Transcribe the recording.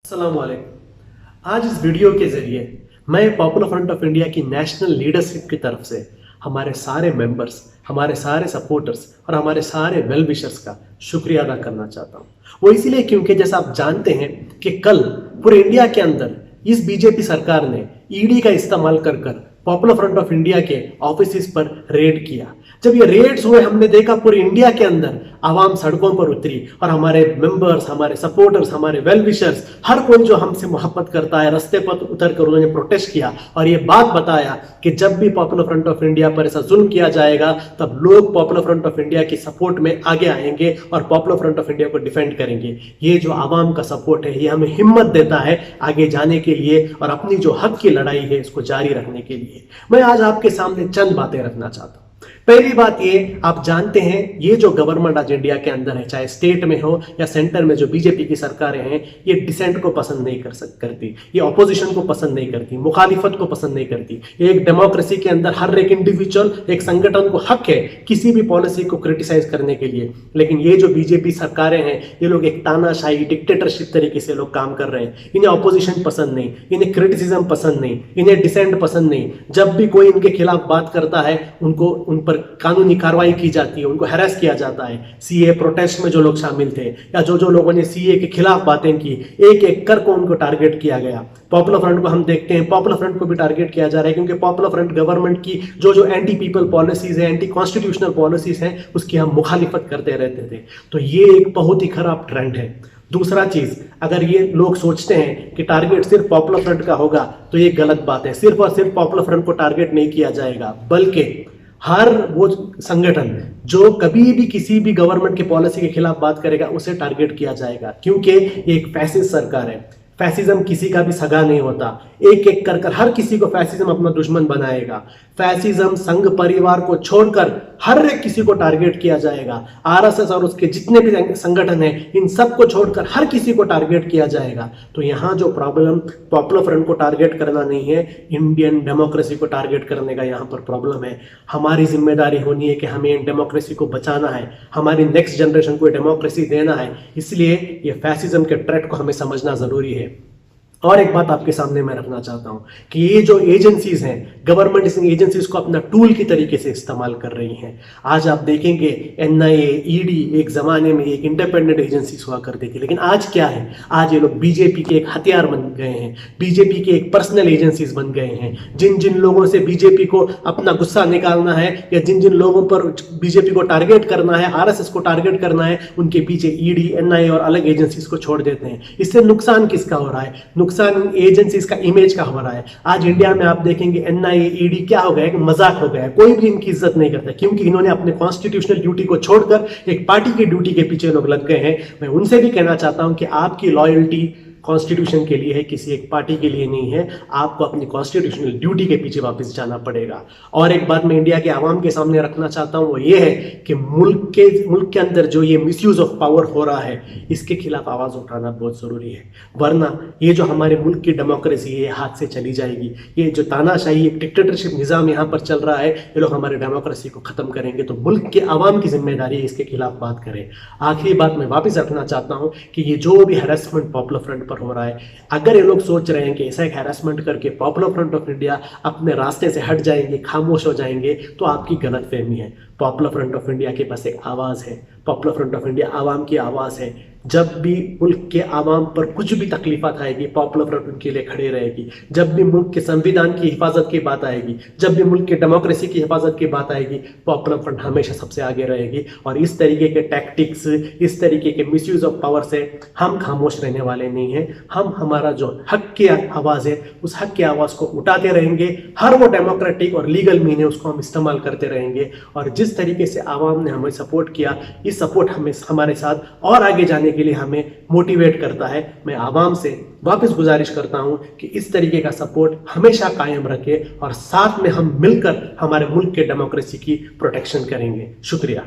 अस्सलामुअलैकुम। आज इस वीडियो के जरिए मैं पॉपुलर फ्रंट ऑफ इंडिया की नेशनल लीडरशिप की तरफ से हमारे सारे मेंबर्स, हमारे सारे सपोर्टर्स और हमारे सारे वेल विशर्स का शुक्रिया अदा करना चाहता हूँ। वो इसीलिए क्योंकि जैसा आप जानते हैं कि कल पूरे इंडिया के अंदर इस बीजेपी सरकार ने ईडी का इस्तेमाल कर पॉपुलर फ्रंट ऑफ इंडिया के ऑफिस पर रेड किया। जब ये रेड्स हुए हमने देखा पूरे इंडिया के अंदर आवाम सड़कों पर उतरी और हमारे मेंबर्स, हमारे सपोर्टर्स, हमारे वेल विशर्स, हर कोई जो हमसे मोहब्बत करता है रास्ते पर उतर कर उन्होंने प्रोटेस्ट किया और ये बात बताया कि जब भी पॉपुलर फ्रंट ऑफ इंडिया पर ऐसा जुल्म किया जाएगा तब लोग पॉपुलर फ्रंट ऑफ इंडिया की सपोर्ट में आगे आएंगे और पॉपुलर फ्रंट ऑफ इंडिया को डिफेंड करेंगे। ये जो आवाम का सपोर्ट है ये हमें हिम्मत देता है आगे जाने के लिए और अपनी जो हक की लड़ाई है इसको जारी रखने के लिए। मैं आज आपके सामने चंद बातें रखना चाहता हूं। पहली बात ये, आप जानते हैं ये जो गवर्नमेंट आज इंडिया के अंदर है, चाहे स्टेट में हो या सेंटर में, जो बीजेपी की सरकारें हैं, ये डिसेंट को पसंद नहीं करती, ये ऑपोजिशन को पसंद नहीं करती, मुखालिफत को पसंद नहीं करती। एक डेमोक्रेसी के अंदर हर एक इंडिविजुअल, एक संगठन को हक है किसी भी पॉलिसी को क्रिटिसाइज करने के लिए। लेकिन ये जो बीजेपी सरकारें हैं ये लोग एक तानाशाही डिक्टेटरशिप तरीके से लोग काम कर रहे हैं। इन्हें ऑपोजिशन पसंद नहीं, इन्हें क्रिटिसिज्म पसंद नहीं, इन्हें डिसेंट पसंद नहीं। जब भी कोई इनके खिलाफ बात करता है उनको उन पर कानूनी कार्रवाई की जाती है, उनको हैरेस किया जाता है। सीए प्रोटेस्ट में जो लोग शामिल थे या जो लोगों ने सीए के खिलाफ बातें की, एक एक करके उनको टारगेट किया गया। पॉपुलर फ्रंट को हम देखते हैं, पॉपुलर फ्रंट को भी टारगेट किया जा रहा है क्योंकि पॉपुलर फ्रंट गवर्नमेंट की जो एंटी पीपल पॉलिसीज है, एंटी कॉन्स्टिट्यूशनल पॉलिसीज हैं, उसकी हम मुखालिफत करते रहते थे। तो ये एक बहुत ही खराब ट्रेंड है। दूसरा चीज, अगर ये लोग सोचते हैं कि टारगेट सिर्फ पॉपुलर फ्रंट का होगा तो ये गलत बात है। सिर्फ और सिर्फ पॉपुलर फ्रंट को टारगेट नहीं किया जाएगा, बल्कि हर वो संगठन जो कभी भी किसी भी गवर्नमेंट की पॉलिसी के खिलाफ बात करेगा उसे टारगेट किया जाएगा, क्योंकि ये एक फैसिस्ट सरकार है। फैसिज्म किसी का भी सगा नहीं होता। एक एक कर हर किसी को फैसिज्म अपना दुश्मन बनाएगा। फैसिज्म संघ परिवार को छोड़कर हर एक किसी को टारगेट किया जाएगा। आरएसएस और उसके जितने भी संगठन हैं इन सबको छोड़कर हर किसी को टारगेट किया जाएगा। तो यहाँ जो प्रॉब्लम पॉपुलर फ्रंट को टारगेट करना नहीं है, इंडियन डेमोक्रेसी को टारगेट करने का यहाँ पर प्रॉब्लम है। हमारी जिम्मेदारी होनी है कि हमें डेमोक्रेसी को बचाना है, हमारी नेक्स्ट जनरेशन को डेमोक्रेसी देना है। इसलिए ये फैसिज्म के थ्रेट को हमें समझना जरूरी है। और एक बात आपके सामने मैं रखना चाहता हूं कि ये जो एजेंसीज हैं, गवर्नमेंट इस एजेंसीज को अपना टूल की तरीके से इस्तेमाल कर रही हैं। आज आप देखेंगे एनआईए, ईडी एक जमाने में एक इंडिपेंडेंट एजेंसीज हुआ करती थी, लेकिन आज क्या है, आज ये लोग बीजेपी के एक हथियार बन गए हैं, बीजेपी के एक पर्सनल एजेंसीज बन गए हैं। जिन जिन लोगों से बीजेपी को अपना गुस्सा निकालना है या जिन जिन लोगों पर बीजेपी को टारगेट करना है, आरएसएस को टारगेट करना है, उनके पीछे ईडी, एनआईए और अलग एजेंसीज को छोड़ देते हैं। इससे नुकसान किसका हो रहा है? नुकसान एजेंसीज का इमेज का हो रहा है। आज इंडिया में आप देखेंगे एनआईए, ईडी क्या हो गया है, मजाक हो गया है। कोई भी इनकी इज्जत नहीं करता क्योंकि इन्होंने अपने कॉन्स्टिट्यूशनल ड्यूटी को छोड़कर एक पार्टी की ड्यूटी के पीछे लोग लग गए हैं। मैं उनसे भी कहना चाहता हूं कि आपकी लॉयल्टी कॉन्स्टिट्यूशन के लिए है, किसी एक पार्टी के लिए नहीं है। आपको अपनी कॉन्स्टिट्यूशनल ड्यूटी के पीछे वापस जाना पड़ेगा। और एक बात मैं इंडिया के आवाम के सामने रखना चाहता हूं, वो ये है कि मुल्क के अंदर जो ये मिसयूज ऑफ पावर हो रहा है इसके खिलाफ आवाज उठाना बहुत जरूरी है, वरना ये जो हमारे मुल्क की डेमोक्रेसी है ये हाथ से चली जाएगी। ये जो तानाशाही एक डिक्टेटरशिप निजाम यहाँ पर चल रहा है, ये लोग हमारे डेमोक्रेसी को खत्म करेंगे। तो मुल्क के आवाम की जिम्मेदारी है इसके खिलाफ बात करें। आखिरी बात मैं वापस रखना चाहता हूँ कि ये जो भी हैरेसमेंट पॉपुलर फ्रंट पर हो रहा है, अगर ये लोग सोच रहे हैं कि ऐसा एक हैरेसमेंट करके पॉपुलर फ्रंट ऑफ इंडिया अपने रास्ते से हट जाएंगे, खामोश हो जाएंगे, तो आपकी गलतफहमी है। पॉपुलर फ्रंट ऑफ इंडिया के पास एक आवाज है, पॉपुलर फ्रंट ऑफ इंडिया आवाम की आवाज है। जब भी मुल्क के आवाम पर कुछ भी तकलीफात आएगी पॉपुलर फ्रंट उनके लिए खड़े रहेगी। जब भी मुल्क के संविधान की हिफाजत की बात आएगी, जब भी मुल्क के डेमोक्रेसी की हिफाजत की बात आएगी, पॉपुलर फ्रंट हमेशा सबसे आगे रहेगी। और इस तरीके के टैक्टिक्स, इस तरीके के मिसयूज ऑफ पावर से हम खामोश रहने वाले नहीं हैं। हम हमारा जो हक की आवाज़ है उस हक की आवाज़ को उठाते रहेंगे। हर वो डेमोक्रेटिक और लीगल मीन है उसको हम इस्तेमाल करते रहेंगे। और जिस तरीके से आवाम ने हमें सपोर्ट किया, इस सपोर्ट हमें हमारे साथ और आगे जाने के लिए हमें मोटिवेट करता है। मैं आवाम से वापस गुजारिश करता हूं कि इस तरीके का सपोर्ट हमेशा कायम रखे और साथ में हम मिलकर हमारे मुल्क के डेमोक्रेसी की प्रोटेक्शन करेंगे। शुक्रिया।